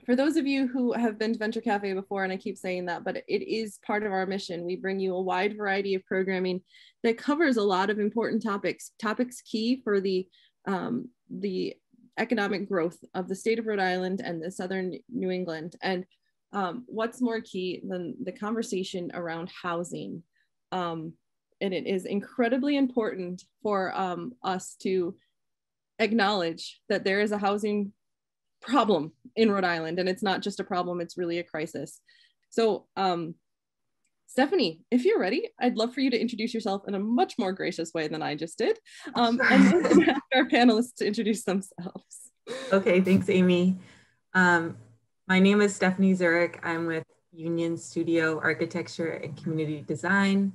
for those of you who have been to Venture Cafe before, and I keep saying that, but it is part of our mission. We bring you a wide variety of programming that covers a lot of important topics key for the economic growth of the state of Rhode Island and the Southern New England. And what's more key than the conversation around housing? And it is incredibly important for us to acknowledge that there is a housing problem in Rhode Island, and it's not just a problem, it's really a crisis. So Stephanie, if you're ready, I'd love for you to introduce yourself in a much more gracious way than I just did, and then ask our panelists to introduce themselves. Okay, thanks, Amy. My name is Stephanie Zurek. I'm with Union Studio Architecture and Community Design.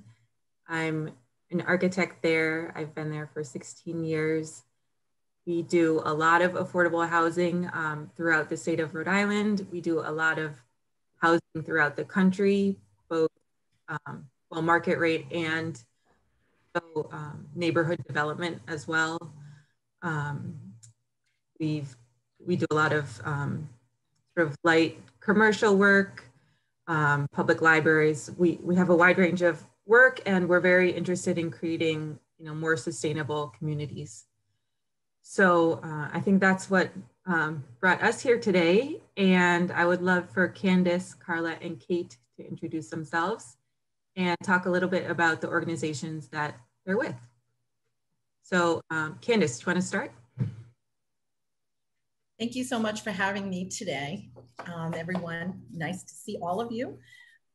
I'm an architect there. I've been there for 16 years. We do a lot of affordable housing throughout the state of Rhode Island. We do a lot of housing throughout the country, both market rate and neighborhood development as well. We do a lot of sort of light commercial work, public libraries. We have a wide range of work, and we're very interested in creating more sustainable communities. So I think that's what brought us here today. And I would love for Candace, Carla, and Kate to introduce themselves and talk a little bit about the organizations that they're with. So Candace, do you want to start? Thank you so much for having me today, everyone. Nice to see all of you.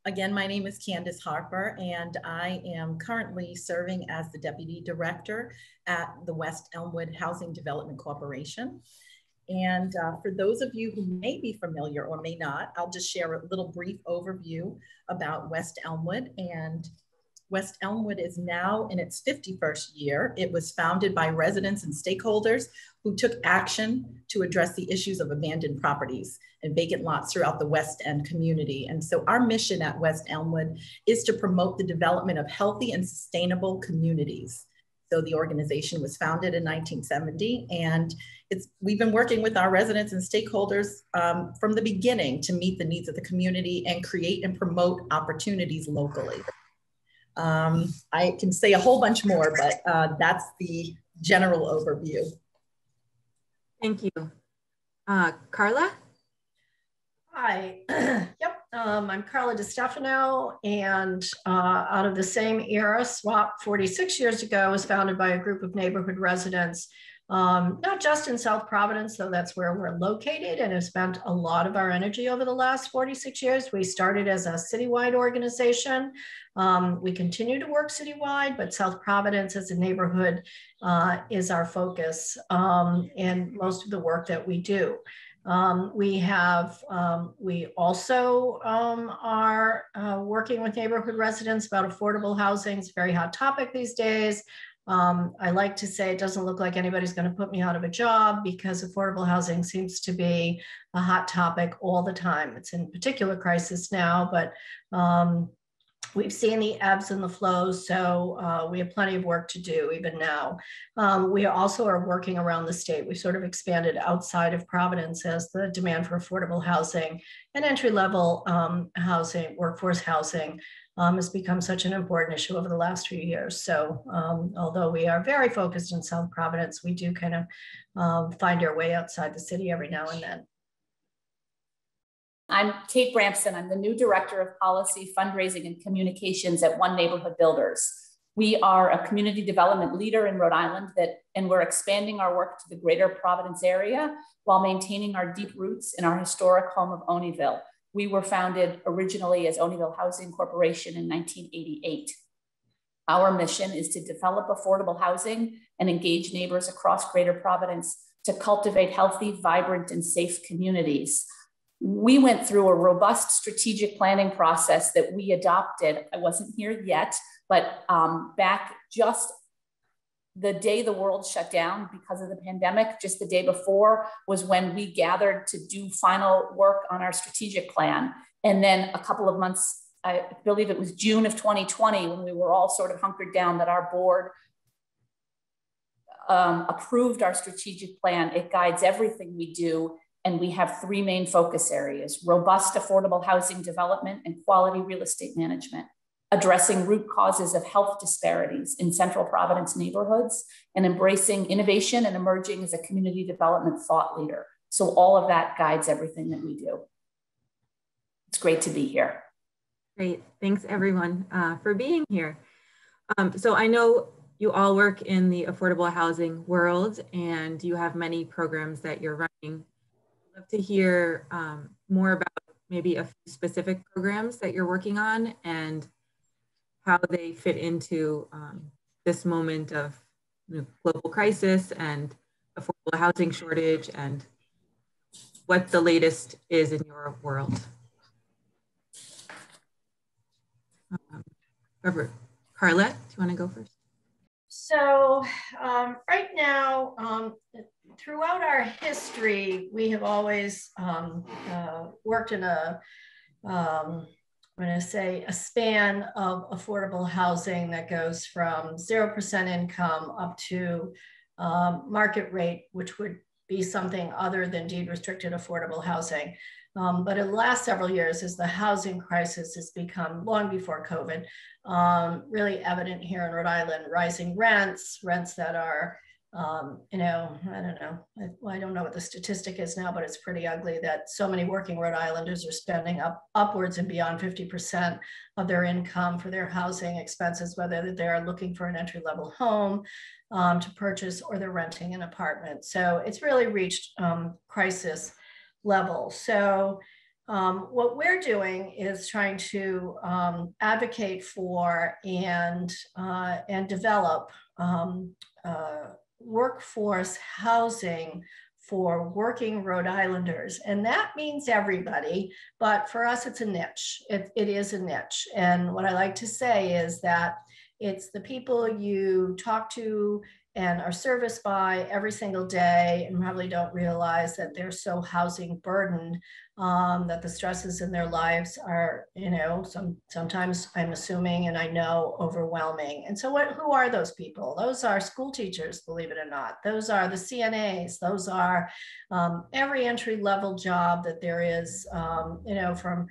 Again, my name is Candace Harper, and I am currently serving as the Deputy Director at the West Elmwood Housing Development Corporation. And for those of you who may be familiar or may not, I'll just share a little brief overview about West Elmwood. And West Elmwood is now in its 51st year. It was founded by residents and stakeholders who took action to address the issues of abandoned properties and vacant lots throughout the West End community. And so our mission at West Elmwood is to promote the development of healthy and sustainable communities. So the organization was founded in 1970, and we've been working with our residents and stakeholders from the beginning to meet the needs of the community and create and promote opportunities locally. I can say a whole bunch more, but that's the general overview. Thank you. Carla? Hi, yep, I'm Carla Destefano, and out of the same era, SWAP 46 years ago was founded by a group of neighborhood residents, not just in South Providence, though that's where we're located, and have spent a lot of our energy over the last 46 years. We started as a citywide organization. We continue to work citywide, but South Providence as a neighborhood is our focus in most of the work that we do. We also are working with neighborhood residents about affordable housing. It's a very hot topic these days. I like to say it doesn't look like anybody's going to put me out of a job, because affordable housing seems to be a hot topic all the time. It's in particular crisis now, but we've seen the ebbs and the flows, so we have plenty of work to do even now. We also are working around the state. We sort of expanded outside of Providence as the demand for affordable housing and entry-level housing, workforce housing, has become such an important issue over the last few years. So although we are very focused in South Providence, we do kind of find our way outside the city every now and then. I'm Kate Bramson. I'm the new Director of Policy, Fundraising, and Communications at One Neighborhood Builders. We are a community development leader in Rhode Island, and we're expanding our work to the greater Providence area while maintaining our deep roots in our historic home of Oneyville. We were founded originally as Oneyville Housing Corporation in 1988. Our mission is to develop affordable housing and engage neighbors across greater Providence to cultivate healthy, vibrant, and safe communities. We went through a robust strategic planning process that we adopted. I wasn't here yet, but back just the day the world shut down because of the pandemic, just the day before was when we gathered to do final work on our strategic plan. And then a couple of months, I believe it was June of 2020, when we were all sort of hunkered down, that our board approved our strategic plan. It guides everything we do. And we have three main focus areas: robust affordable housing development and quality real estate management, addressing root causes of health disparities in Central Providence neighborhoods, and embracing innovation and emerging as a community development thought leader. So all of that guides everything that we do. It's great to be here. Great, thanks everyone for being here. So I know you all work in the affordable housing world and you have many programs that you're running. I'd love to hear more about maybe a few specific programs that you're working on and how they fit into this moment of global crisis and affordable housing shortage, and what the latest is in your world. Carla, do you want to go first? So right now, throughout our history, we have always worked in a, I'm going to say, a span of affordable housing that goes from 0% income up to market rate, which would be something other than deed restricted affordable housing. But in the last several years, as the housing crisis has become, long before COVID, really evident here in Rhode Island, rising rents that are, you know, I don't know what the statistic is now, but it's pretty ugly that so many working Rhode Islanders are spending upwards and beyond 50% of their income for their housing expenses, whether they're looking for an entry-level home to purchase or they're renting an apartment. So it's really reached crisis level. So what we're doing is trying to advocate for and develop workforce housing for working Rhode Islanders. And that means everybody, but for us, it's a niche. It is a niche. And what I like to say is that it's the people you talk to and are serviced by every single day and probably don't realize that they're so housing burdened, that the stresses in their lives are, you know, sometimes I'm assuming and I know overwhelming. And so who are those people? Those are school teachers, believe it or not. Those are the CNAs. Those are every entry level job that there is, you know, from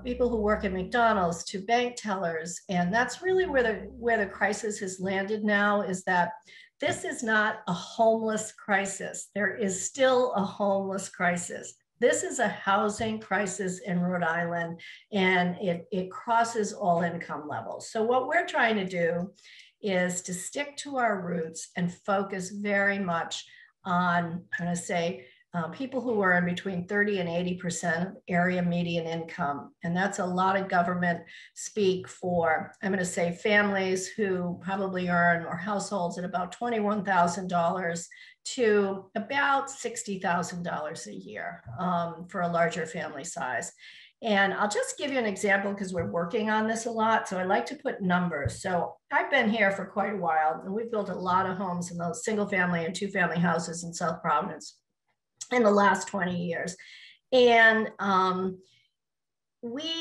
people who work at McDonald's to bank tellers. And that's really where the crisis has landed now, is that this is not a homeless crisis. There is still a homeless crisis. This is a housing crisis in Rhode Island, and it crosses all income levels. So what we're trying to do is to stick to our roots and focus very much on, I'm going to say, people who are in between 30 and 80% of area median income. And that's a lot of government speak for, I'm going to say, families who probably earn, or households, at about $21,000 to about $60,000 a year for a larger family size. And I'll just give you an example because we're working on this a lot. So I like to put numbers. So I've been here for quite a while, and we've built a lot of homes in those single family and two family houses in South Providence in the last 20 years. And we,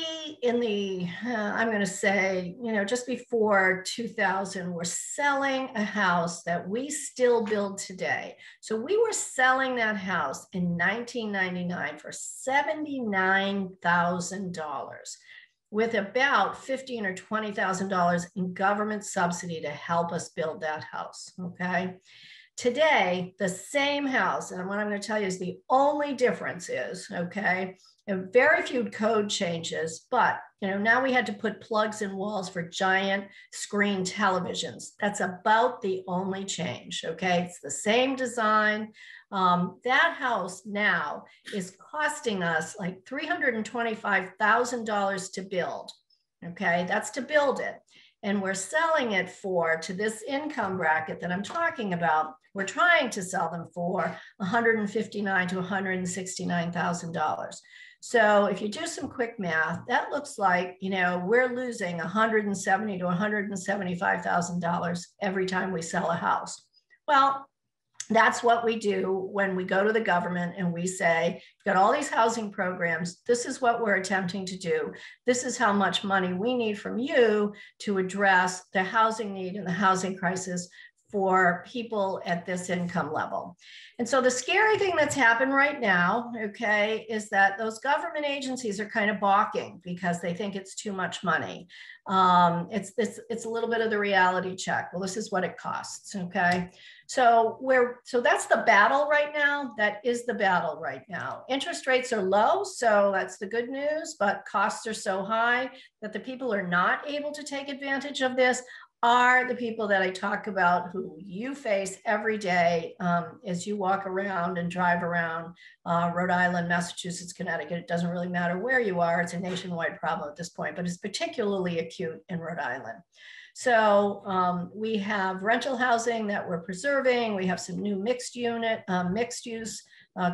in the, I'm going to say, you know, just before 2000, were selling a house that we still build today. So we were selling that house in 1999 for $79,000 with about $15,000 or $20,000 in government subsidy to help us build that house, okay? Today, the same house, and what I'm going to tell you is the only difference is, okay, and very few code changes, but, you know, now we had to put plugs in walls for giant screen televisions. That's about the only change, okay? It's the same design. That house now is costing us like $325,000 to build, okay? That's to build it. And we're selling it for, to this income bracket that I'm talking about, we're trying to sell them for $159,000 to $169,000. So if you do some quick math, that looks like, you know, we're losing $170,000 to $175,000 every time we sell a house. Well, that's what we do when we go to the government and we say, we've got all these housing programs. This is what we're attempting to do. This is how much money we need from you to address the housing need and the housing crisis for people at this income level. And so the scary thing that's happened right now, okay, is that those government agencies are kind of balking because they think it's too much money. It's a little bit of the reality check. Well, this is what it costs, okay? So that's the battle right now. That is the battle right now. Interest rates are low, so that's the good news, but costs are so high that the people who are not able to take advantage of this are the people that I talk about, who you face every day as you walk around and drive around Rhode Island, Massachusetts, Connecticut. It doesn't really matter where you are. It's a nationwide problem at this point, but it's particularly acute in Rhode Island. So we have rental housing that we're preserving. We have some new mixed use,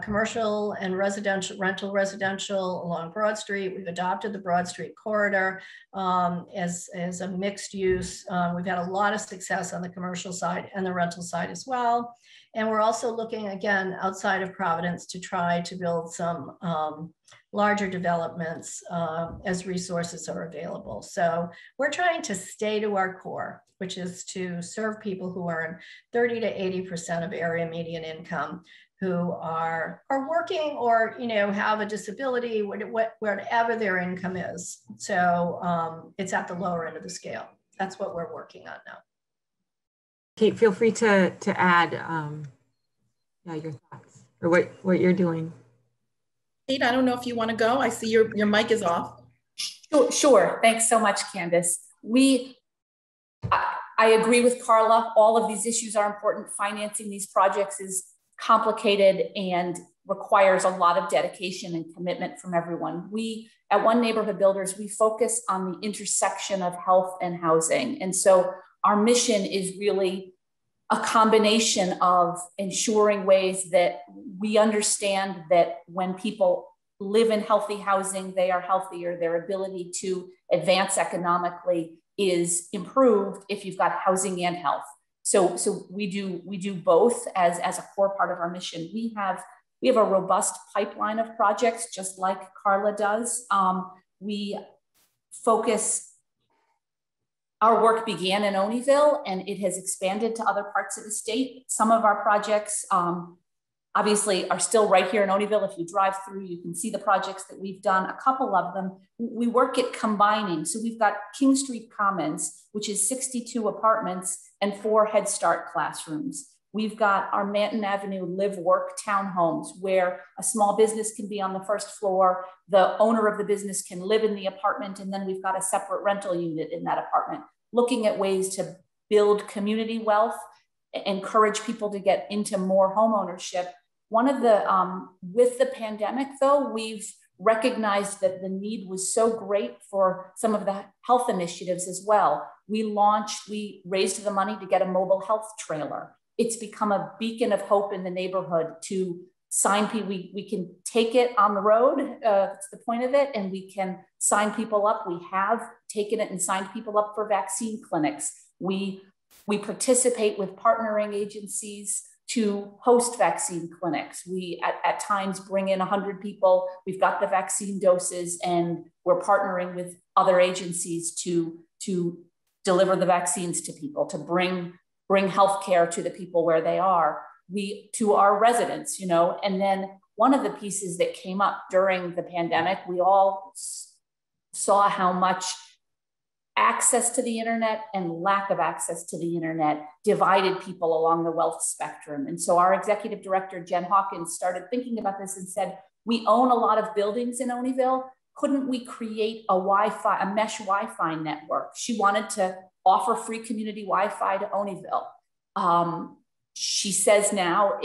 commercial and rental residential along Broad Street. We've adopted the Broad Street corridor as a mixed use. We've had a lot of success on the commercial side and the rental side as well. And we're also looking again outside of Providence to try to build some larger developments as resources are available. So we're trying to stay to our core, which is to serve people who earn 30 to 80% of area median income, who are working or, you know, have a disability, whatever their income is. So it's at the lower end of the scale. That's what we're working on now. Kate, feel free to add your thoughts or what you're doing. Kate, I don't know if you want to go. I see your mic is off. Sure. Thanks so much, Candace. I agree with Carla. All of these issues are important. Financing these projects is complicated and requires a lot of dedication and commitment from everyone. We, at One Neighborhood Builders, we focus on the intersection of health and housing. And so our mission is really a combination of ensuring ways that we understand that when people live in healthy housing, they are healthier, their ability to advance economically is improved if you've got housing and health. So we do both as a core part of our mission. We have a robust pipeline of projects, just like Carla does. We focus. Our work began in Oneyville and it has expanded to other parts of the state. Some of our projects obviously are still right here in Oneyville. If you drive through, you can see the projects that we've done. A couple of them, we work at combining. So we've got King Street Commons, which is 62 apartments and 4 Head Start classrooms. We've got our Manton Avenue live-work townhomes where a small business can be on the first floor, the owner of the business can live in the apartment, and then we've got a separate rental unit in that apartment, looking at ways to build community wealth, encourage people to get into more home ownership. One of the, with the pandemic though, we've recognized that the need was so great for some of the health initiatives as well. We raised the money to get a mobile health trailer. It's become a beacon of hope in the neighborhood to sign people. We can take it on the road, that's the point of it, and we can sign people up. We have taken it and signed people up for vaccine clinics. We participate with partnering agencies to host vaccine clinics. We at times bring in 100 people. We've got the vaccine doses and we're partnering with other agencies to deliver the vaccines to people, to bring healthcare to the people where they are, to our residents, you know. And then one of the pieces that came up during the pandemic, we all saw how much access to the internet and lack of access to the internet divided people along the wealth spectrum. And so our executive director, Jen Hawkins, started thinking about this and said, we own a lot of buildings in Oneyville. Couldn't we create a mesh Wi-Fi network? She wanted to offer free community Wi-Fi to Oneyville. She says now,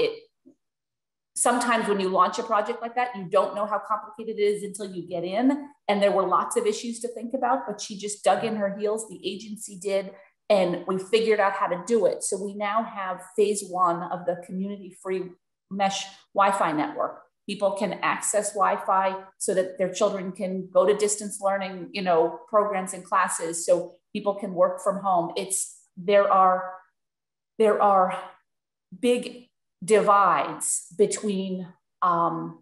sometimes when you launch a project like that, you don't know how complicated it is until you get in. And there were lots of issues to think about, but she just dug in her heels, the agency did, and we figured out how to do it. So we now have phase 1 of the community free mesh Wi-Fi network. People can access Wi-Fi so that their children can go to distance learning, you know, programs and classes, so people can work from home. There are big divides between the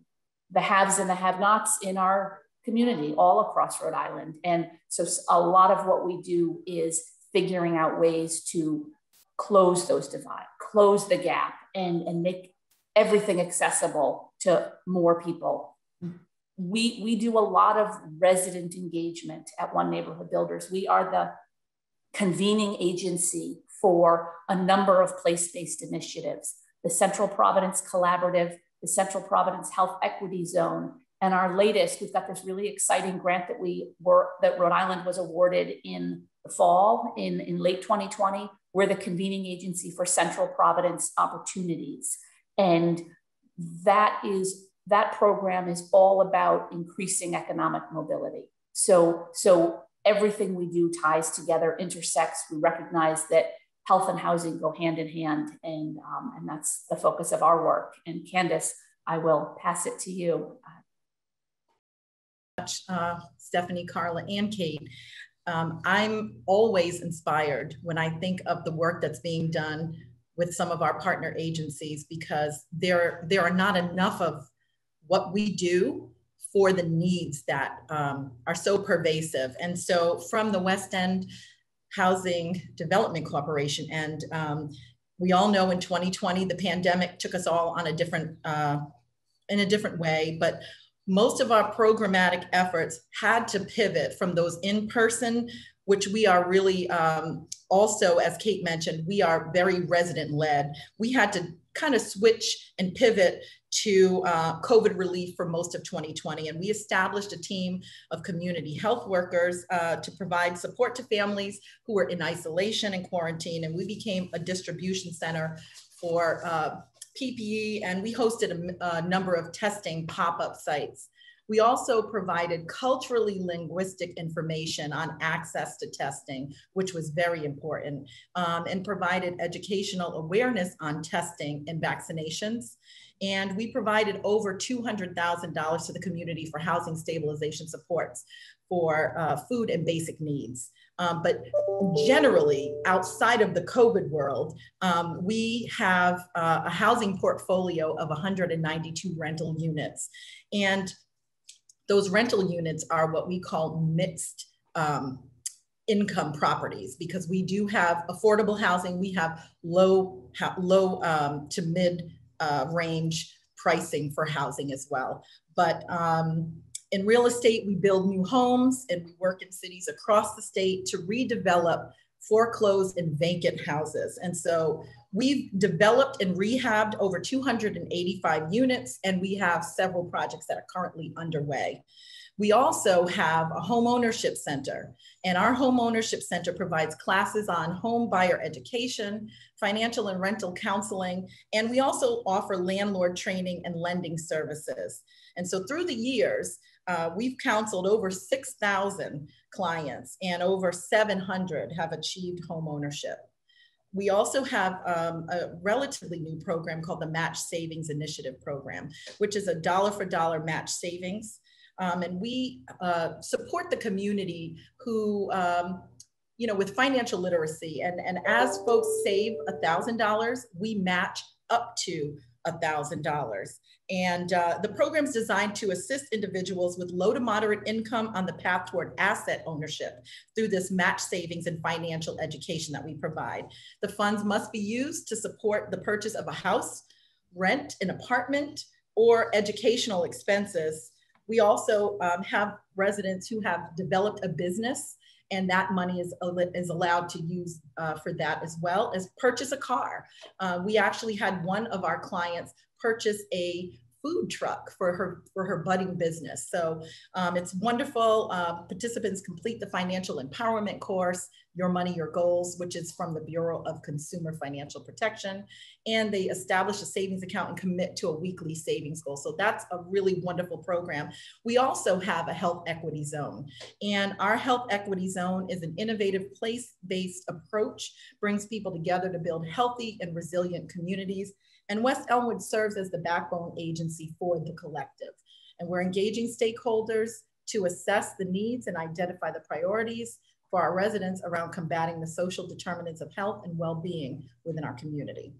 haves and the have-nots in our community all across Rhode Island. And so a lot of what we do is figuring out ways to close those divides, close the gap, and make everything accessible to more people. We do a lot of resident engagement at One Neighborhood Builders. We are the convening agency for a number of place-based initiatives, the Central Providence Collaborative, the Central Providence Health Equity Zone, and our latest, we've got this really exciting grant that that Rhode Island was awarded in the fall, in late 2020. We're the convening agency for Central Providence Opportunities. And that program is all about increasing economic mobility. So everything we do ties together, intersects. We recognize that health and housing go hand in hand, and that's the focus of our work. And Candace, I will pass it to you. Stephanie, Carla, and Kate. I'm always inspired when I think of the work that's being done with some of our partner agencies, because there are not enough of what we do for the needs that are so pervasive. And so from the West End Housing Development Corporation, and we all know in 2020, the pandemic took us all on in a different way, but most of our programmatic efforts had to pivot from those in-person, which we are really also, as Kate mentioned, we are very resident-led. We had to kind of switch and pivot to COVID relief for most of 2020. And we established a team of community health workers to provide support to families who were in isolation and quarantine. And we became a distribution center for PPE, and we hosted a number of testing pop-up sites. We also provided culturally linguistic information on access to testing, which was very important, and provided educational awareness on testing and vaccinations. And we provided over $200,000 to the community for housing stabilization supports for food and basic needs. But generally, outside of the COVID world, we have a housing portfolio of 192 rental units. And those rental units are what we call mixed income properties, because we do have affordable housing. We have low to mid range pricing for housing as well. But in real estate, we build new homes, and we work in cities across the state to redevelop foreclosed and vacant houses. And so we've developed and rehabbed over 285 units, and we have several projects that are currently underway. We also have a home ownership center, and our home ownership center provides classes on home buyer education, financial and rental counseling, and we also offer landlord training and lending services. And so through the years, we've counseled over 6,000 clients, and over 700 have achieved home ownership. We also have a relatively new program called the Match Savings Initiative Program, which is a dollar for dollar match savings. And we support the community who, with financial literacy. And as folks save $1,000, we match up to $1,000. And the program is designed to assist individuals with low to moderate income on the path toward asset ownership through this match savings and financial education that we provide. The funds must be used to support the purchase of a house, rent an apartment, or educational expenses. We also have residents who have developed a business, and that money is allowed to use for that, as well as purchase a car. We actually had one of our clients purchase a food truck for her budding business. So it's wonderful. Participants complete the financial empowerment course, Your Money, Your Goals, which is from the Bureau of Consumer Financial Protection. And they establish a savings account and commit to a weekly savings goal. So that's a really wonderful program. We also have a health equity zone. And our health equity zone is an innovative place-based approach, brings people together to build healthy and resilient communities. And West Elmwood serves as the backbone agency for the collective. And we're engaging stakeholders to assess the needs and identify the priorities for our residents around combating the social determinants of health and well-being within our community.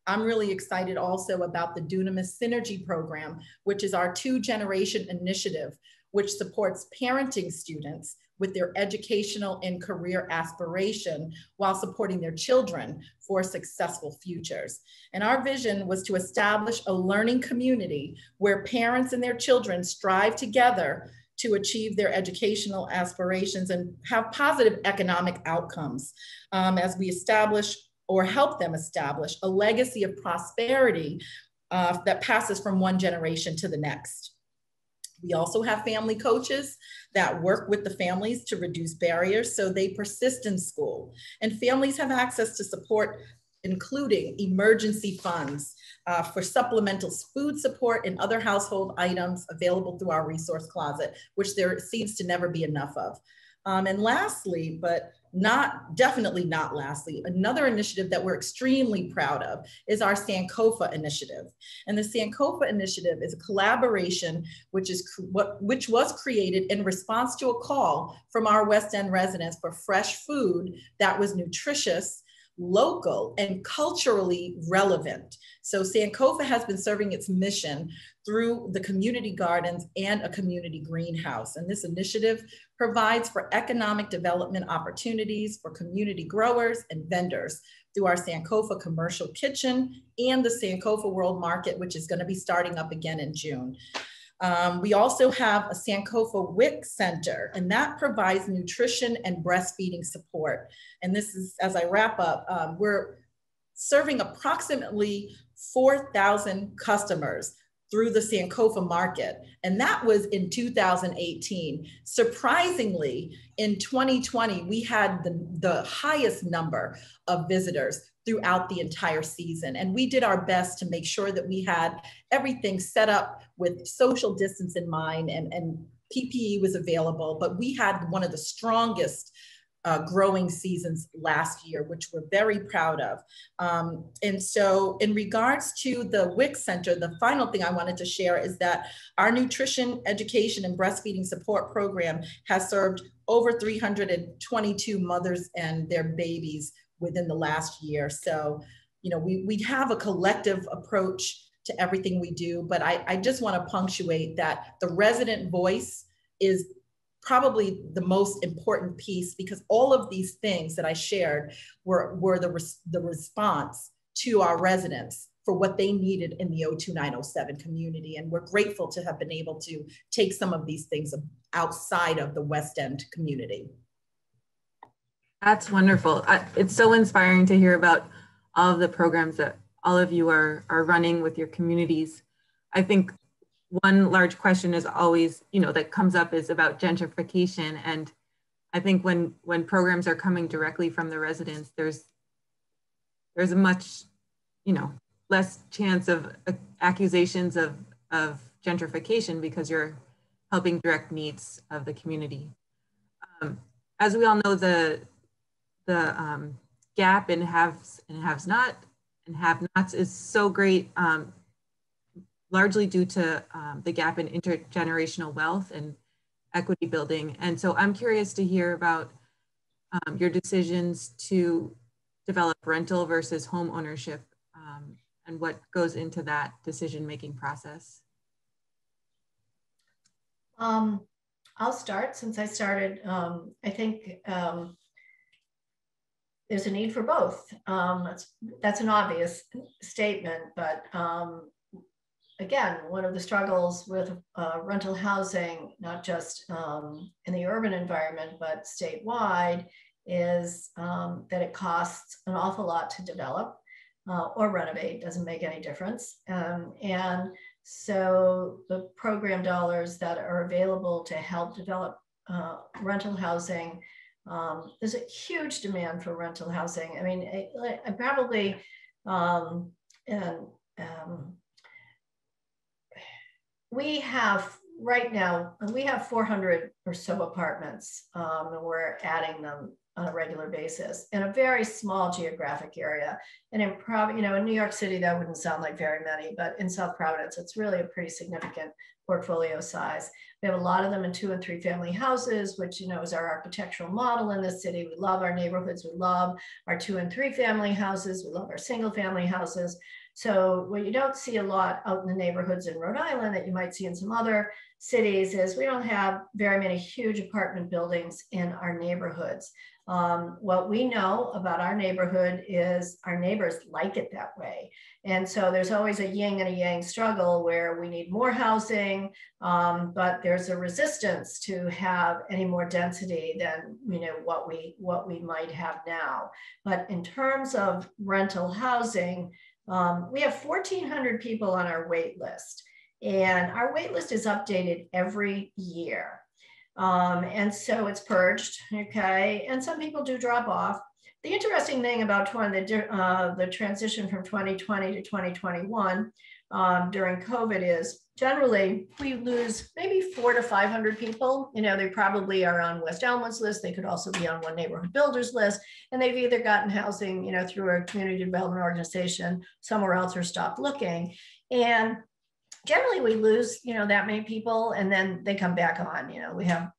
I'm really excited also about the Dunamis Synergy Program, which is our 2-generation initiative, which supports parenting students with their educational and career aspiration while supporting their children for successful futures. And our vision was to establish a learning community where parents and their children strive together to achieve their educational aspirations and have positive economic outcomes as we establish or help them establish a legacy of prosperity that passes from one generation to the next. We also have family coaches that work with the families to reduce barriers so they persist in school. And families have access to support, including emergency funds for supplemental food support and other household items available through our resource closet, which there seems to never be enough of. And lastly, but definitely not lastly, another initiative that we're extremely proud of is our Sankofa initiative. And the Sankofa initiative is a collaboration which was created in response to a call from our West End residents for fresh food that was nutritious, local, and culturally relevant. So Sankofa has been serving its mission through the community gardens and a community greenhouse. And this initiative provides for economic development opportunities for community growers and vendors through our Sankofa commercial kitchen and the Sankofa World Market, which is going to be starting up again in June. We also have a Sankofa WIC Center, and that provides nutrition and breastfeeding support. And this is, as I wrap up, we're serving approximately 4,000 customers through the Sankofa market. And that was in 2018. Surprisingly, in 2020, we had the highest number of visitors throughout the entire season. And we did our best to make sure that we had everything set up with social distance in mind, and PPE was available, but we had one of the strongest growing seasons last year, which we're very proud of. And so in regards to the WIC Center, the final thing I wanted to share is that our nutrition, education, and breastfeeding support program has served over 322 mothers and their babies within the last year. So, you know, we have a collective approach to everything we do, but I just want to punctuate that the resident voice is probably the most important piece, because all of these things that I shared were the response to our residents for what they needed in the 02907 community. And we're grateful to have been able to take some of these things outside of the West End community. That's wonderful. It's so inspiring to hear about all of the programs that all of you are running with your communities. I think one large question is always, you know, that comes up is about gentrification. And I think when programs are coming directly from the residents, there's a much, you know, less chance of accusations of gentrification because you're helping direct needs of the community. As we all know, the gap in haves and have-nots is so great, largely due to the gap in intergenerational wealth and equity building. And so I'm curious to hear about your decisions to develop rental versus home ownership and what goes into that decision-making process. I'll start since I started. I think there's a need for both. That's an obvious statement, but again, one of the struggles with rental housing, not just in the urban environment, but statewide, is that it costs an awful lot to develop or renovate, doesn't make any difference. And so the program dollars that are available to help develop rental housing, there's a huge demand for rental housing. I mean, I probably, we have right now, we have 400 or so apartments, and we're adding them on a regular basis in a very small geographic area. And in in New York City, that wouldn't sound like very many, but in South Providence, it's really a pretty significant portfolio size. We have a lot of them in 2 and 3 family houses, which, you know, is our architectural model in this city. We love our neighborhoods. We love our 2 and 3 family houses. We love our single family houses. So what you don't see a lot out in the neighborhoods in Rhode Island that you might see in some other cities is we don't have very many huge apartment buildings in our neighborhoods. What we know about our neighborhood is our neighbors like it that way. And so there's always a yin and a yang struggle where we need more housing, but there's a resistance to have any more density than what we might have now. But in terms of rental housing, we have 1,400 people on our wait list, and our wait list is updated every year. And so it's purged, okay? And some people do drop off. The interesting thing about the transition from 2020 to 2021 during COVID is generally we lose maybe 400 to 500 people. They probably are on West Elmwood's list. They could also be on One Neighborhood Builders list, and they've either gotten housing, through a community development organization somewhere else or stopped looking. And generally we lose, that many people, and then they come back on. We have,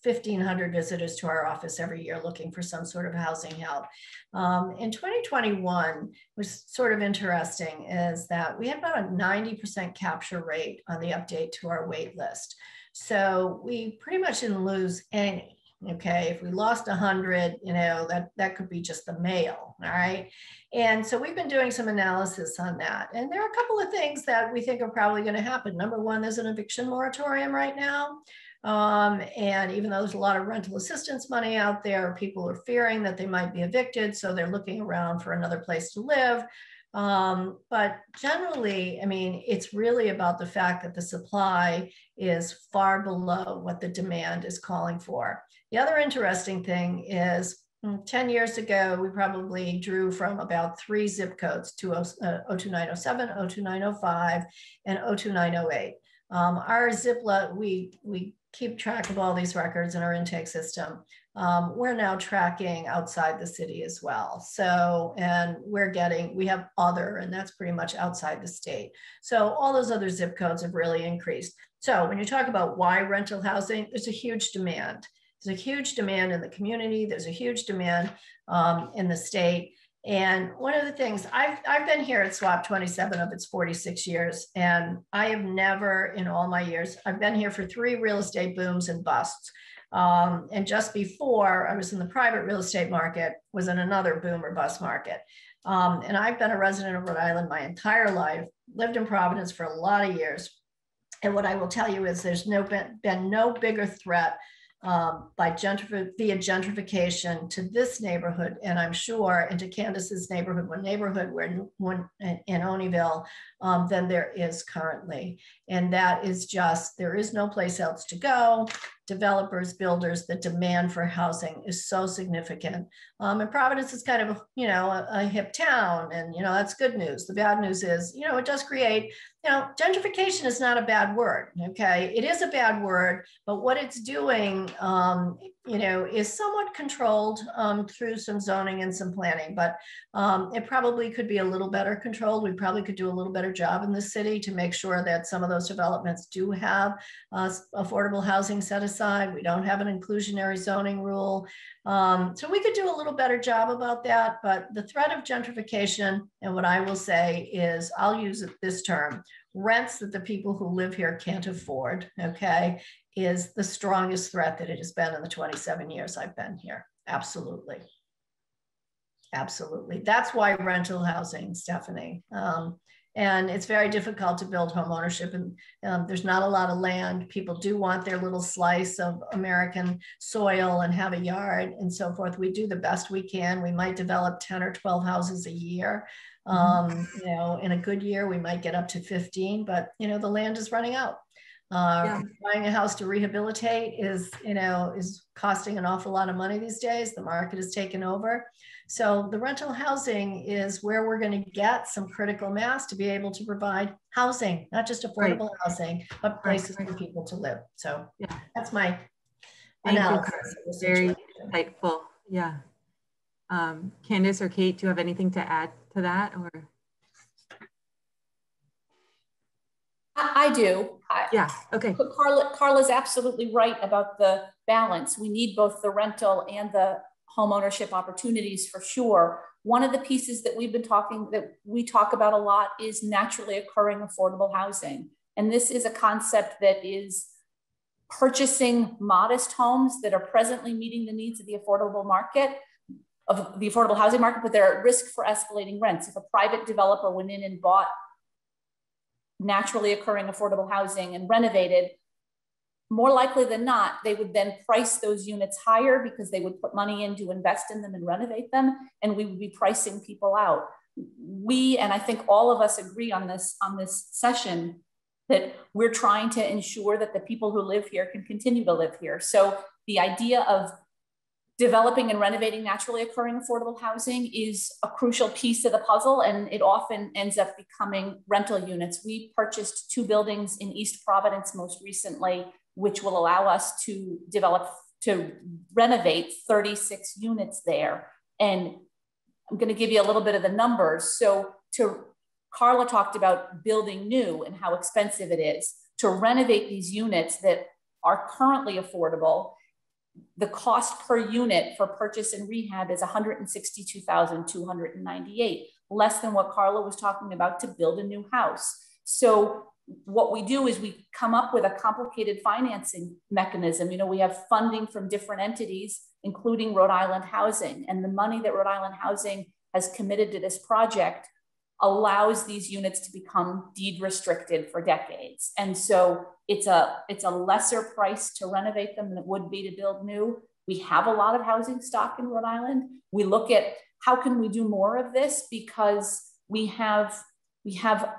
1,500 visitors to our office every year looking for some sort of housing help. In 2021 was sort of interesting is that we had about a 90% capture rate on the update to our wait list. So we pretty much didn't lose any. Okay, if we lost 100, that could be just the mail, all right? And so we've been doing some analysis on that. And there are a couple of things that we think are probably going to happen. Number one, there's an eviction moratorium right now. And even though there's a lot of rental assistance money out there, people are fearing that they might be evicted. So they're looking around for another place to live. But generally, it's really about the fact that the supply is far below what the demand is calling for. The other interesting thing is 10 years ago, we probably drew from about 3 zip codes to 02907, 02905, and 02908. Our Zipla, we keep track of all these records in our intake system. We're now tracking outside the city as well. So, and we have other, and that's pretty much outside the state. So all those other zip codes have really increased. So when you talk about why rental housing, there's a huge demand. There's a huge demand in the community. There's a huge demand in the state. And one of the things, I've been here at SWAP 27 of its 46 years, and I have never in all my years, I've been here for 3 real estate booms and busts. And just before I was in the private real estate market, was in another boom or bust market. And I've been a resident of Rhode Island my entire life, lived in Providence for a lot of years. And what I will tell you is there's been no bigger threat via gentrification to this neighborhood, and I'm sure into Candace's neighborhood, One Neighborhood, one in Oneyville, than there is currently. And that is just, there is no place else to go. Developers, builders, the demand for housing is so significant. And Providence is kind of, a hip town, and, that's good news. The bad news is, it does create, gentrification is not a bad word, okay? It is a bad word, but what it's doing, is somewhat controlled through some zoning and some planning, but it probably could be a little better controlled. We probably could do a little better job in the city to make sure that some of those developments do have affordable housing set aside. We don't have an inclusionary zoning rule. So we could do a little better job about that, but the threat of gentrification, and what I will say is, I'll use this term, rents that the people who live here can't afford, okay, is the strongest threat that it has been in the 27 years I've been here. Absolutely. Absolutely. That's why rental housing, Stephanie. And it's very difficult to build home ownership, and there's not a lot of land. People do want their little slice of American soil and have a yard and so forth. We do the best we can. We might develop 10 or 12 houses a year. In a good year, we might get up to 15, but the land is running out. Buying a house to rehabilitate is costing an awful lot of money these days. The market has taken over. So the rental housing is where we're going to get some critical mass to be able to provide housing, not just affordable housing, but places for people to live. So that's my analysis. Very insightful. Yeah. Candace or Kate, do you have anything to add to that? Or I do. Yeah, okay. Carla's absolutely right about the balance. We need both the rental and the home ownership opportunities for sure. One of the pieces that we talk about a lot is naturally occurring affordable housing. And this is a concept that is purchasing modest homes that are presently meeting the needs of the affordable housing market, but they're at risk for escalating rents. If a private developer went in and bought naturally occurring affordable housing and renovated, more likely than not, they would then price those units higher because they would put money in to invest in them and renovate them, and we would be pricing people out. We, and I think all of us agree on this session, that we're trying to ensure that the people who live here can continue to live here. So the idea of developing and renovating naturally occurring affordable housing is a crucial piece of the puzzle, and it often ends up becoming rental units. We purchased 2 buildings in East Providence most recently, which will allow us to renovate 36 units there. And I'm going to give you a little bit of the numbers. So Carla talked about building new and how expensive it is. To renovate these units that are currently affordable, the cost per unit for purchase and rehab is $162,298, less than what Carla was talking about to build a new house. So what we do is we come up with a complicated financing mechanism. You know, we have funding from different entities, including Rhode Island Housing, and the money that Rhode Island Housing has committed to this project allows these units to become deed restricted for decades. And so it's a lesser price to renovate them than it would be to build new. We have a lot of housing stock in Rhode Island. We look at how can we do more of this, because we have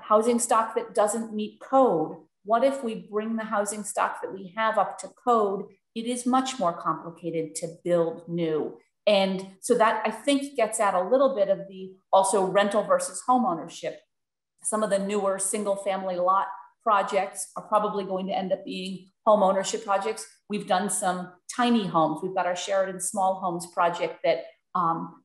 housing stock that doesn't meet code. What if we bring the housing stock that we have up to code? It is much more complicated to build new. And so that, I think, gets at a little bit of the also rental versus home ownership. Some of the newer single family lot projects are probably going to end up being home ownership projects. We've done some tiny homes. We've got our Sheridan Small Homes project that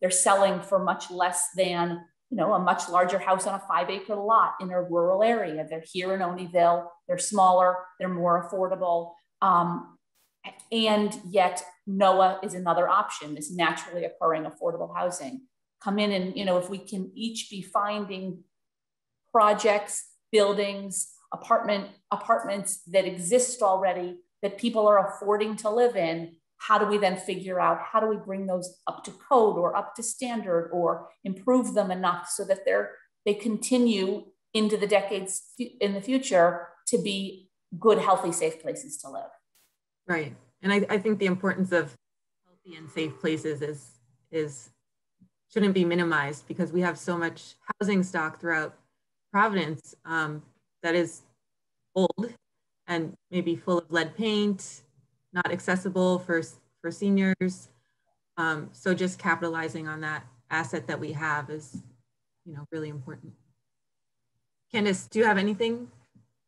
they're selling for much less than, you know, a much larger house on a 5-acre lot in a rural area. They're here in Oneyville. They're smaller. They're more affordable. And yet NOAA is another option, this naturally occurring affordable housing. Come in and, you know, if we can each be finding projects, buildings, apartments that exist already that people are affording to live in, how do we then figure out, how do we bring those up to code or up to standard or improve them enough so that they continue into the decades in the future to be good, healthy, safe places to live. Right. And I think the importance of healthy and safe places shouldn't be minimized, because we have so much housing stock throughout Providence that is old and maybe full of lead paint, not accessible for seniors. So just capitalizing on that asset that we have is, you know, really important. Candace, do you have anything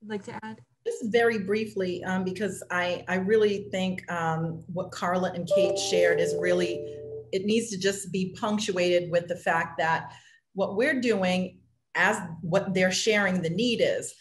you'd like to add? Just very briefly, because I really think what Carla and Kate shared is really, it needs to just be punctuated with the fact that what we're doing, as what they're sharing the need is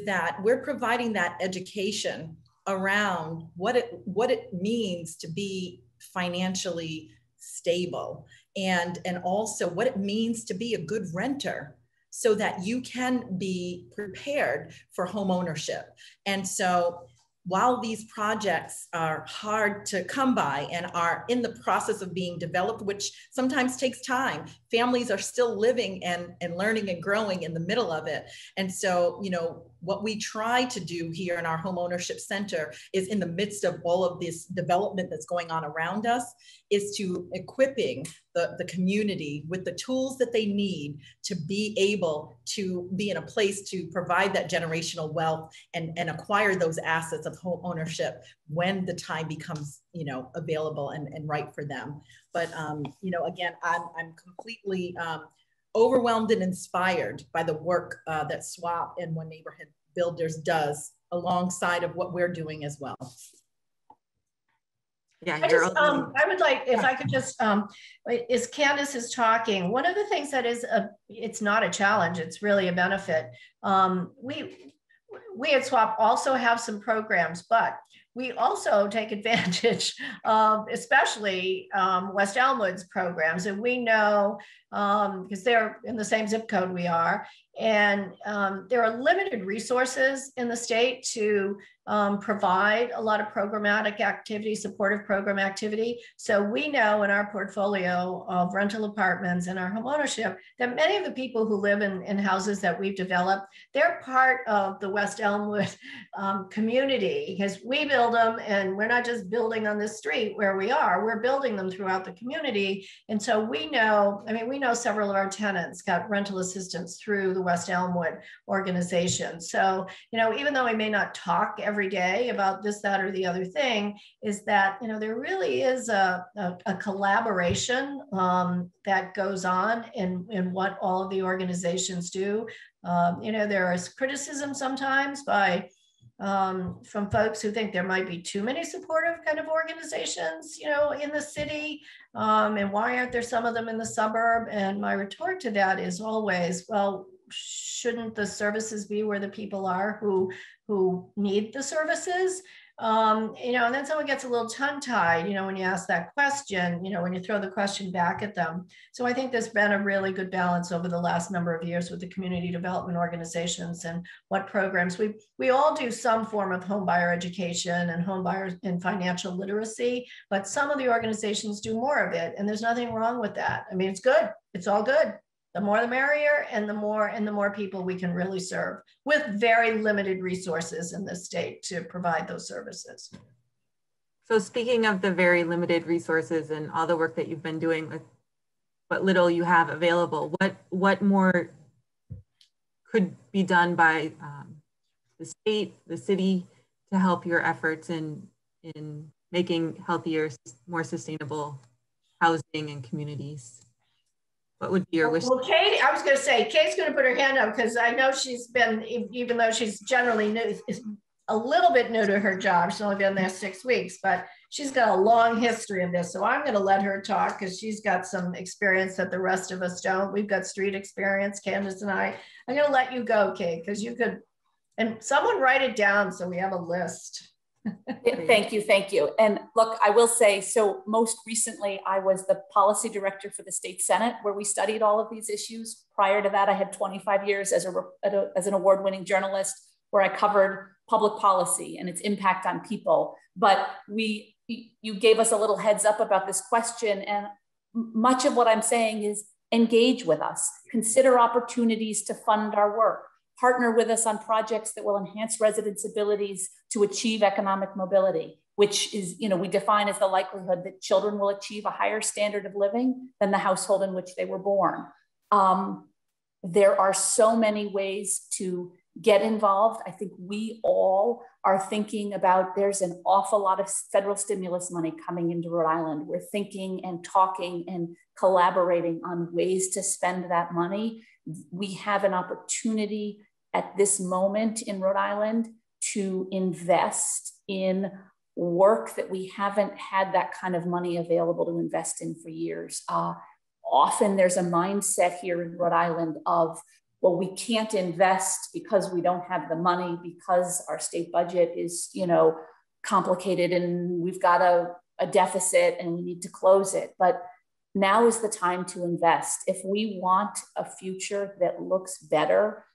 that we're providing that education around what it means to be financially stable, and also what it means to be a good renter, so that you can be prepared for home ownership. And so while these projects are hard to come by and are in the process of being developed, which sometimes takes time, families are still living and learning and growing in the middle of it. And so, you know, what we try to do here in our home ownership center is, in the midst of all of this development that's going on around us, is to equipping the community with the tools that they need to be able to be in a place to provide that generational wealth and acquire those assets of home ownership when the time becomes, you know, available and right for them. But, you know, again, I'm completely overwhelmed and inspired by the work that SWAP and One Neighborhood Builders does alongside of what we're doing as well. Yeah, I would like, if I could just, as Candace is talking, one of the things that is, it's not a challenge, it's really a benefit. We at SWAP also have some programs, but we also take advantage of especially West Elmwood's programs. And we know, because they're in the same zip code we are, and there are limited resources in the state to provide a lot of programmatic activity, supportive program activity. So we know in our portfolio of rental apartments and our homeownership that many of the people who live in houses that we've developed, they're part of the West Elmwood community, because we build them, and we're not just building on this street where we are, we're building them throughout the community. And so we know, I mean, we know several of our tenants got rental assistance through the West Elmwood organization. So, you know, even though we may not talk every day about this, that, or the other thing, is that, you know, there really is a collaboration that goes on in what all of the organizations do. You know, there is criticism sometimes by from folks who think there might be too many supportive kind of organizations, you know, in the city, and why aren't there some of them in the suburb? And my retort to that is always, well, shouldn't the services be where the people are who need the services? You know, and then someone gets a little tongue-tied, you know, when you ask that question, you know, when you throw the question back at them. So I think there's been a really good balance over the last number of years with the community development organizations and what programs. We all do some form of home buyer education and home buyer and financial literacy, but some of the organizations do more of it, and there's nothing wrong with that. I mean, it's good. It's all good. The more the merrier, and the more people we can really serve with very limited resources in the state to provide those services. So speaking of the very limited resources and all the work that you've been doing with what little you have available, what more could be done by the state, the city, to help your efforts in making healthier, more sustainable housing and communities? What would be your wish? Well, Kate, I was going to say, Kate's going to put her hand up because I know she's been, even though she's generally new, is a little bit new to her job. She's only been there 6 weeks, but she's got a long history of this. So I'm going to let her talk because she's got some experience that the rest of us don't. We've got street experience, Candace and I. I'm going to let you go, Kate, because you could, and someone write it down so we have a list. Thank you, thank you. And look, I will say, so most recently, I was the policy director for the state Senate, where we studied all of these issues. Prior to that, I had 25 years as an award-winning journalist, where I covered public policy and its impact on people. But you gave us a little heads up about this question, and much of what I'm saying is engage with us, consider opportunities to fund our work, partner with us on projects that will enhance residents' abilities to achieve economic mobility, which is, you know, we define as the likelihood that children will achieve a higher standard of living than the household in which they were born. There are so many ways to get involved. I think we all are thinking about, there's an awful lot of federal stimulus money coming into Rhode Island. We're thinking and talking and collaborating on ways to spend that money. We have an opportunity at this moment in Rhode Island to invest in work that we haven't had that kind of money available to invest in for years. Often there's a mindset here in Rhode Island of, well, we can't invest because we don't have the money, because our state budget is, you know, complicated and we've got a deficit and we need to close it. But now is the time to invest. If we want a future that looks better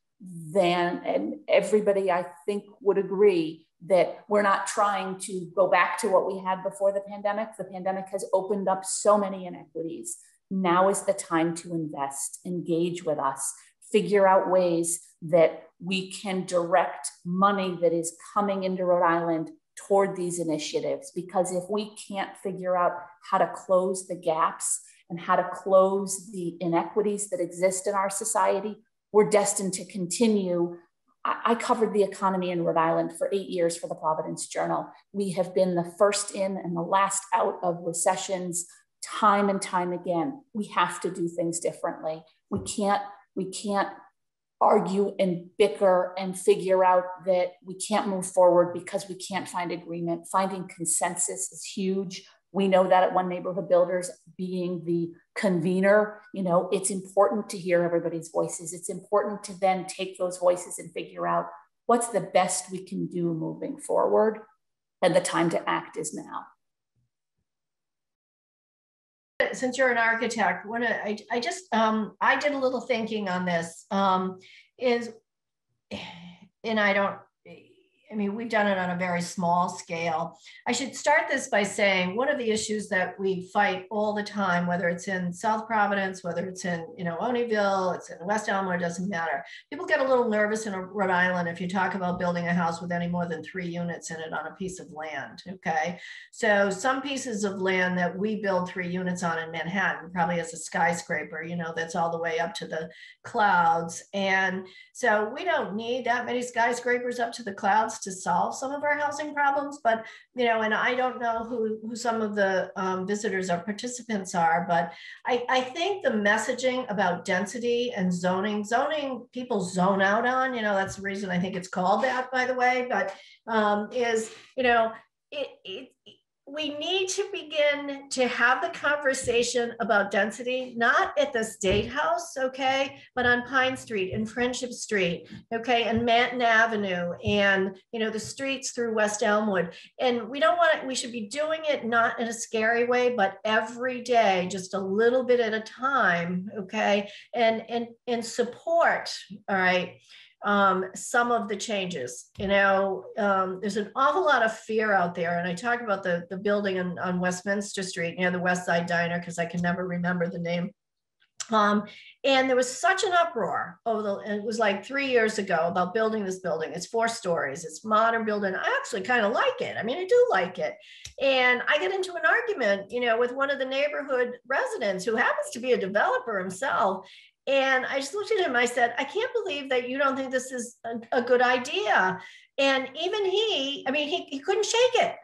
than, and everybody I think would agree that we're not trying to go back to what we had before the pandemic. The pandemic has opened up so many inequities. Now is the time to invest, engage with us, figure out ways that we can direct money that is coming into Rhode Island toward these initiatives. Because if we can't figure out how to close the gaps and how to close the inequities that exist in our society, we're destined to continue. I covered the economy in Rhode Island for 8 years for the Providence Journal. We have been the first in and the last out of recessions time and time again. We have to do things differently. We can't argue and bicker and figure out that we can't move forward because we can't find agreement. Finding consensus is huge. We know that at One Neighborhood Builders, being the convener, you know, it's important to hear everybody's voices. It's important to then take those voices and figure out what's the best we can do moving forward. and the time to act is now. Since you're an architect, I did a little thinking on this, we've done it on a very small scale. I should start this by saying one of the issues that we fight all the time, whether it's in South Providence, whether it's in, Oneyville, it's in West Elmwood, doesn't matter. People get a little nervous in Rhode Island if you talk about building a house with any more than 3 units in it on a piece of land, okay? So some pieces of land that we build 3 units on in Manhattan probably has a skyscraper, that's all the way up to the clouds. And so we don't need that many skyscrapers up to the clouds to solve some of our housing problems, but and I don't know who some of the visitors or participants are, but I think the messaging about density and zoning people zone out on, that's the reason I think it's called that, by the way, but we need to begin to have the conversation about density, not at the State House, okay, but on Pine Street and Friendship Street, okay, and Manton Avenue, and the streets through West Elmwood. And we should be doing it not in a scary way, but every day, just a little bit at a time, okay, and support, all right, some of the changes. There's an awful lot of fear out there, and I talk about the building on Westminster Street near the West Side Diner because I can never remember the name. And there was such an uproar it was like 3 years ago about building this building. It's 4 stories. It's modern building. I actually kind of like it. I mean, I do like it. And I get into an argument, with one of the neighborhood residents who happens to be a developer himself. And I just looked at him, I said, I can't believe that you don't think this is a good idea. And even he couldn't shake it.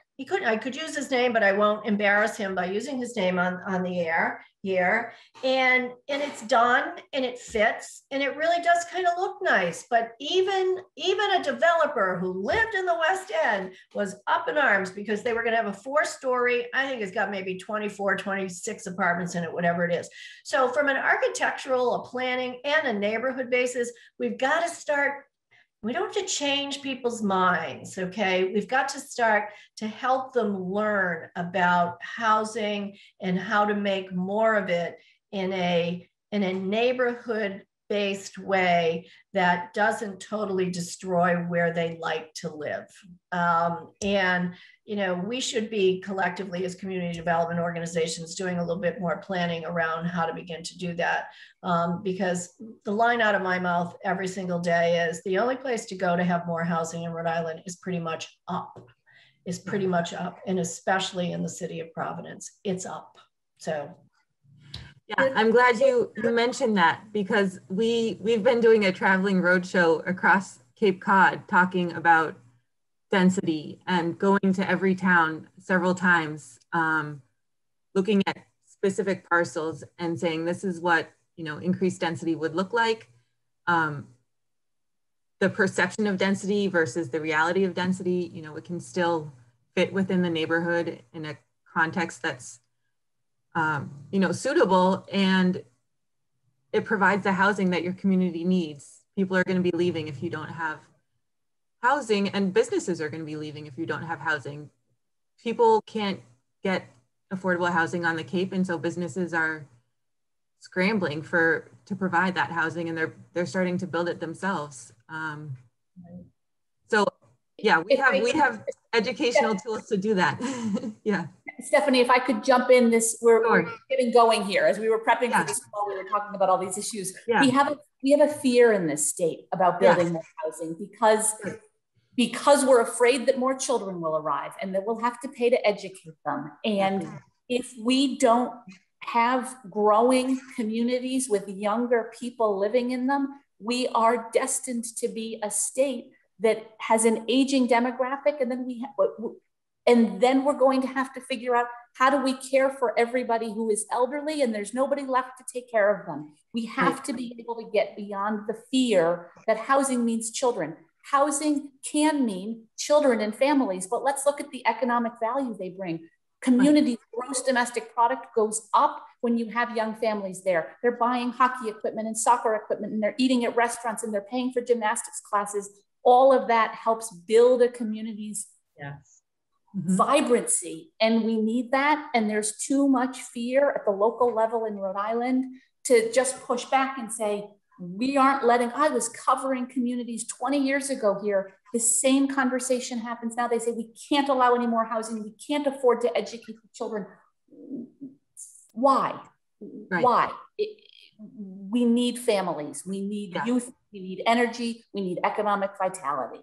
I could use his name, but I won't embarrass him by using his name on the air here. And it's done and it fits and it really does kind of look nice. But even a developer who lived in the West End was up in arms because they were going to have a 4-story, I think it's got maybe 24, 26 apartments in it, whatever it is. So from an architectural, a planning, and a neighborhood basis, we've got to start. We don't have to change people's minds, okay? We've got to start to help them learn about housing and how to make more of it in a neighborhood-based way that doesn't totally destroy where they like to live. We should be collectively as community development organizations doing a little bit more planning around how to begin to do that. Because the line out of my mouth every single day is the only place to go to have more housing in Rhode Island is pretty much up, and especially in the city of Providence, it's up. So. Yeah, I'm glad you mentioned that because we've been doing a traveling roadshow across Cape Cod talking about density and going to every town several times, looking at specific parcels and saying this is what increased density would look like, the perception of density versus the reality of density. It can still fit within the neighborhood in a context that's suitable, and it provides the housing that your community needs. People are going to be leaving if you don't have housing, and businesses are going to be leaving if you don't have housing. People can't get affordable housing on the Cape, and so businesses are scrambling to provide that housing, and they're starting to build it themselves. So yeah, we have educational tools to do that. Yeah. Stephanie, if I could jump in, we're getting going here. As we were prepping for this call, we were talking about all these issues. Yeah. We have a fear in this state about building more housing because we're afraid that more children will arrive and that we'll have to pay to educate them. And if we don't have growing communities with younger people living in them, we are destined to be a state that has an aging demographic, and then we're going to have to figure out how do we care for everybody who is elderly and there's nobody left to take care of them. We have to be able to get beyond the fear that housing means children. Housing can mean children and families, but let's look at the economic value they bring. Community gross domestic product goes up when you have young families there. They're buying hockey equipment and soccer equipment, and they're eating at restaurants, and they're paying for gymnastics classes. All of that helps build a community's vibrancy, and we need that. And there's too much fear at the local level in Rhode Island to just push back and say, we aren't letting, I was covering communities 20 years ago here. The same conversation happens now. They say, we can't allow any more housing. We can't afford to educate the children. Why? Right. Why? We need families. We need youth. We need energy. We need economic vitality.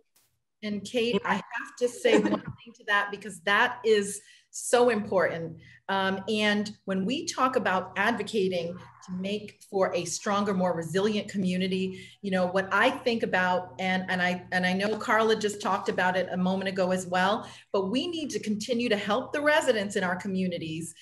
And Kate, I have to say one thing to that, because that is so important. And when we talk about advocating to make for a stronger, more resilient community, you know, what I think about, and I know Carla just talked about it a moment ago as well, but we need to continue to help the residents in our communities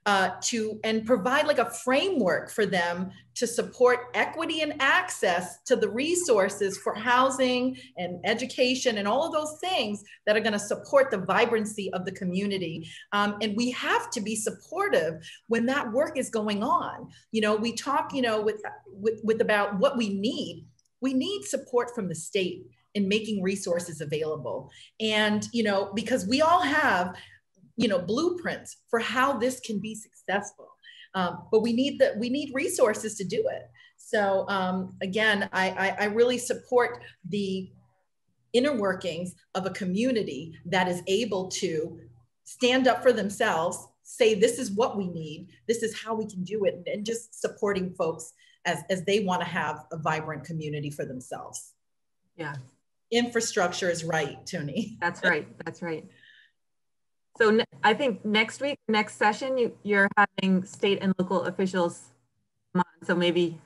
and provide like a framework for them to support equity and access to the resources for housing and education and all of those things that are going to support the vibrancy of the community. And we have to be supportive when that work is going on. You know, we talk, you know, with about what we need. We need support from the state in making resources available. And, you know, because we all have, you know, blueprints for how this can be successful. But we need resources to do it. So again, I really support the inner workings of a community that is able to stand up for themselves, say, this is what we need, this is how we can do it, and just supporting folks as they want to have a vibrant community for themselves. Yeah. Infrastructure is right, Tony. That's right. That's right. So I think next week, next session, you're having state and local officials on, so maybe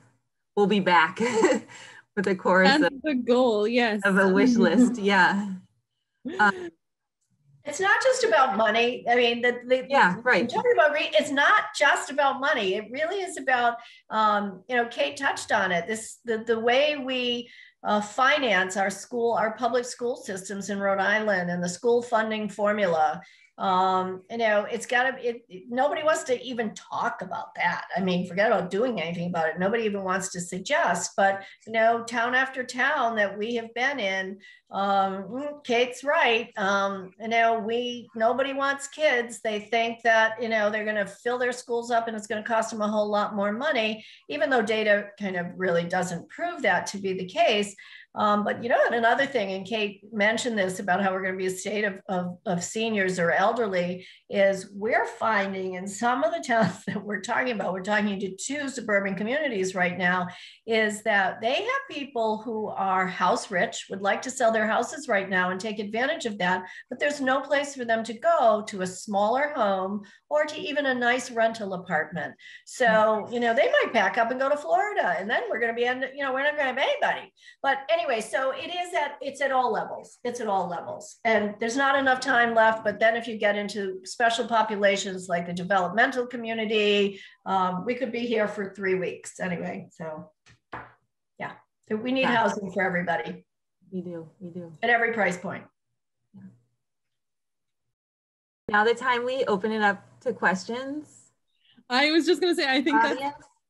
we'll be back with a chorus. That's the goal, yes. Of a wish list, yeah. It's not just about money. I mean, yeah, right. Talking about it's not just about money. It really is about, you know, Kate touched on it. The way we finance our public school systems in Rhode Island and the school funding formula. You know, it's got to, nobody wants to even talk about that. I mean, forget about doing anything about it. Nobody even wants to suggest, but, you know, town after town that we have been in, Kate's right. You know, nobody wants kids. They think that, you know, they're going to fill their schools up and it's going to cost them a whole lot more money, even though data kind of really doesn't prove that to be the case. But, you know, and another thing, and Kate mentioned this about how we're going to be a state of seniors or elderly, is we're finding in some of the towns that we're talking about, we're talking to 2 suburban communities right now, is that they have people who are house rich, would like to sell their houses right now and take advantage of that, but there's no place for them to go to a smaller home or to even a nice rental apartment. So, you know, they might pack up and go to Florida, and then we're going to be, you know, we're not going to have anybody. But anyway, so it's at all levels. It's at all levels. And there's not enough time left. But then if you get into special populations like the developmental community, we could be here for 3 weeks anyway. So yeah, we need housing for everybody. We do. At every price point. Yeah. Now the time we open it up to questions. I was just going to say, I think that's,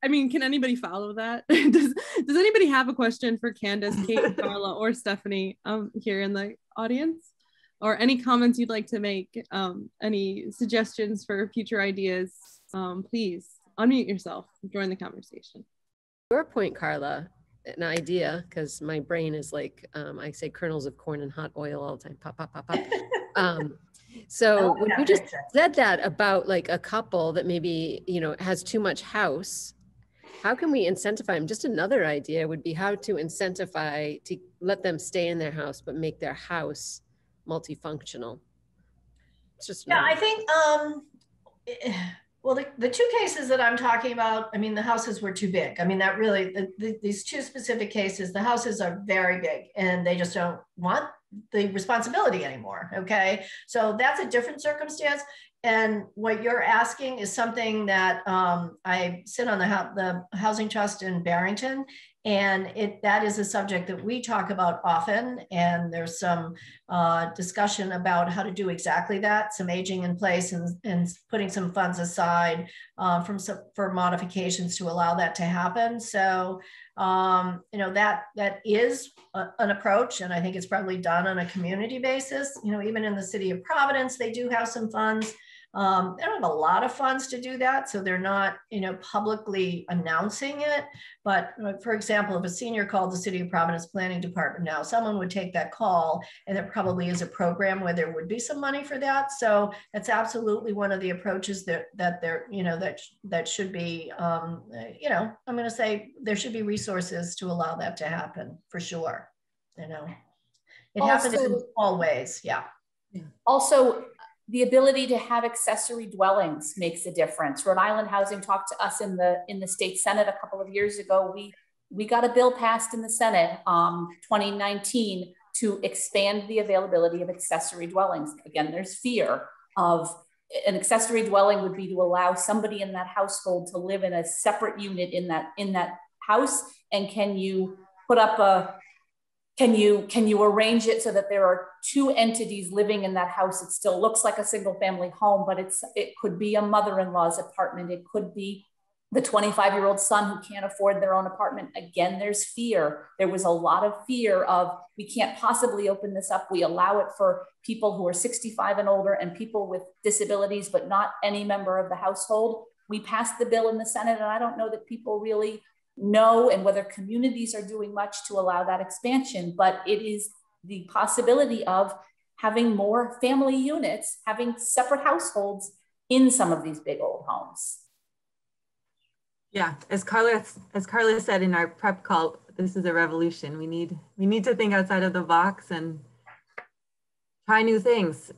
I mean, can anybody follow that? Does anybody have a question for Candace, Kate, Carla, or Stephanie here in the audience? Or any comments you'd like to make, any suggestions for future ideas, please unmute yourself, join the conversation. Your point, Carla, an idea, because my brain is like, I say kernels of corn and hot oil all the time, pop, pop, pop, pop. So when you just said that about like a couple that maybe, you know, has too much house, how can we incentivize them? Just another idea would be how to incentivize to let them stay in their house, but make their house multifunctional. It's just I think, well, the 2 cases that I'm talking about, I mean, the houses were too big. I mean, that really, these 2 specific cases, the houses are very big and they just don't want the responsibility anymore. Okay. So that's a different circumstance. And what you're asking is something that I sit on the Housing Trust in Barrington, And that is a subject that we talk about often. And there's some discussion about how to do exactly that, some aging in place and putting some funds aside for modifications to allow that to happen. So, that is an approach. And I think it's probably done on a community basis. Even in the city of Providence, they do have some funds. They don't have a lot of funds to do that, so they're not, publicly announcing it. But for example, if a senior called the City of Providence Planning Department now, someone would take that call, and there probably is a program where there would be some money for that. So that's absolutely one of the approaches that there, that should be, I'm going to say there should be resources to allow that to happen for sure. It happens in all ways, yeah. Also, the ability to have accessory dwellings makes a difference. Rhode Island Housing talked to us in the state Senate a couple of years ago. We got a bill passed in the Senate 2019 to expand the availability of accessory dwellings. Again, there's fear of an accessory dwelling would be to allow somebody in that household to live in a separate unit in that house. And can you put up can you arrange it so that there are two entities living in that house? It still looks like a single family home, but it could be a mother-in-law's apartment. It could be the 25-year-old son who can't afford their own apartment. Again, there's fear. There was a lot of fear of, we can't possibly open this up. We allow it for people who are 65 and older and people with disabilities, but not any member of the household. We passed the bill in the Senate, and I don't know that people really know and whether communities are doing much to allow that expansion, but it is the possibility of having more family units, having separate households in some of these big old homes. Yeah, as Carla said in our prep call, this is a revolution. We need to think outside of the box and try new things.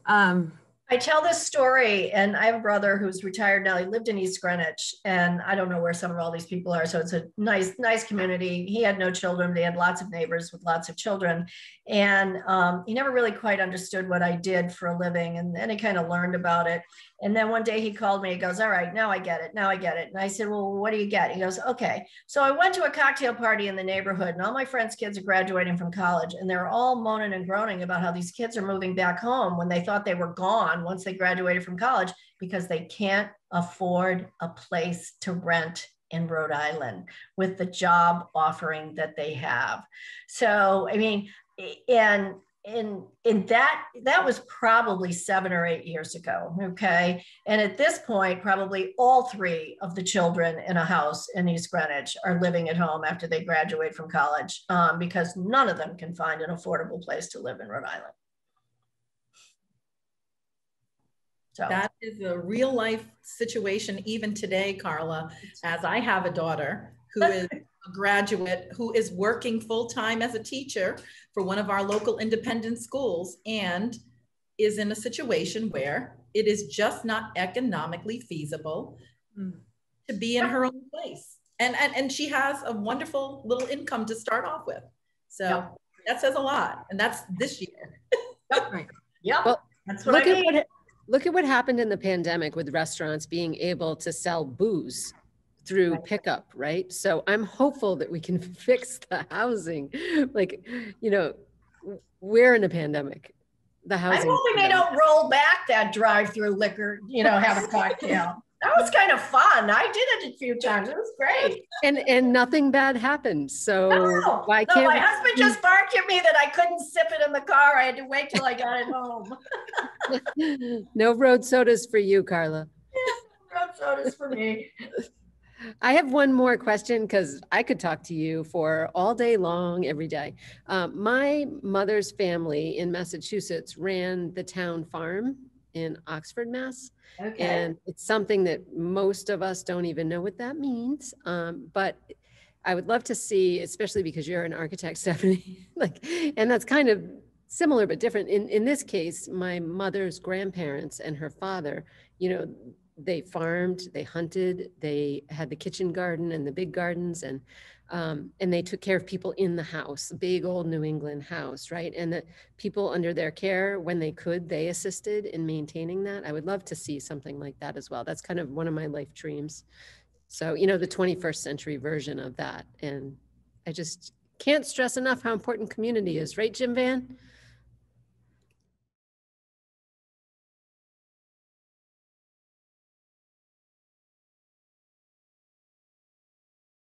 I tell this story, and I have a brother who's retired now. He lived in East Greenwich, and I don't know where some of all these people are. So it's a nice community. He had no children. They had lots of neighbors with lots of children. And he never really quite understood what I did for a living. And then he kind of learned about it. And then one day he called me, he goes, all right, now I get it. Now I get it. And I said, well, what do you get? He goes, okay. So I went to a cocktail party in the neighborhood, and all my friends' kids are graduating from college, and they're all moaning and groaning about how these kids are moving back home when they thought they were gone once they graduated from college, because they can't afford a place to rent in Rhode Island with the job offering that they have. So, I mean, and that was probably 7 or 8 years ago, okay? And at this point, probably all 3 of the children in a house in East Greenwich are living at home after they graduate from college, because none of them can find an affordable place to live in Rhode Island. So that is a real life situation even today, Carla, as I have a daughter who is a graduate who is working full-time as a teacher for one of our local independent schools and is in a situation where it is just not economically feasible to be in her own place. And she has a wonderful little income to start off with. So that says a lot. And that's this year. Right. Yeah. Well, that's what I mean. Look at what happened in the pandemic with restaurants being able to sell booze through pickup, right? So I'm hopeful that we can fix the housing. Like, we're in a pandemic. The housing. I'm hoping they don't roll back that drive-through liquor, have a cocktail. That was kind of fun. I did it a few times. It was great. And nothing bad happened. So why no, can't my husband just barked at me that I couldn't sip it in the car. I had to wait till I got it home. No road sodas for you, Carla. Yeah, road sodas for me. I have one more question because I could talk to you for all day long, every day. My mother's family in Massachusetts ran the town farm in Oxford, Mass. Okay. And it's something that most of us don't even know what that means. But I would love to see, especially because you're an architect, Stephanie, and that's kind of similar but different. In this case, my mother's grandparents and her father, they farmed, they hunted, they had the kitchen garden and the big gardens, and they took care of people in the house, big old New England house, right? And the people under their care, when they could, they assisted in maintaining that. I would love to see something like that as well. That's kind of one of my life dreams. So, the 21st century version of that. And I just can't stress enough how important community is, right, Jim Van?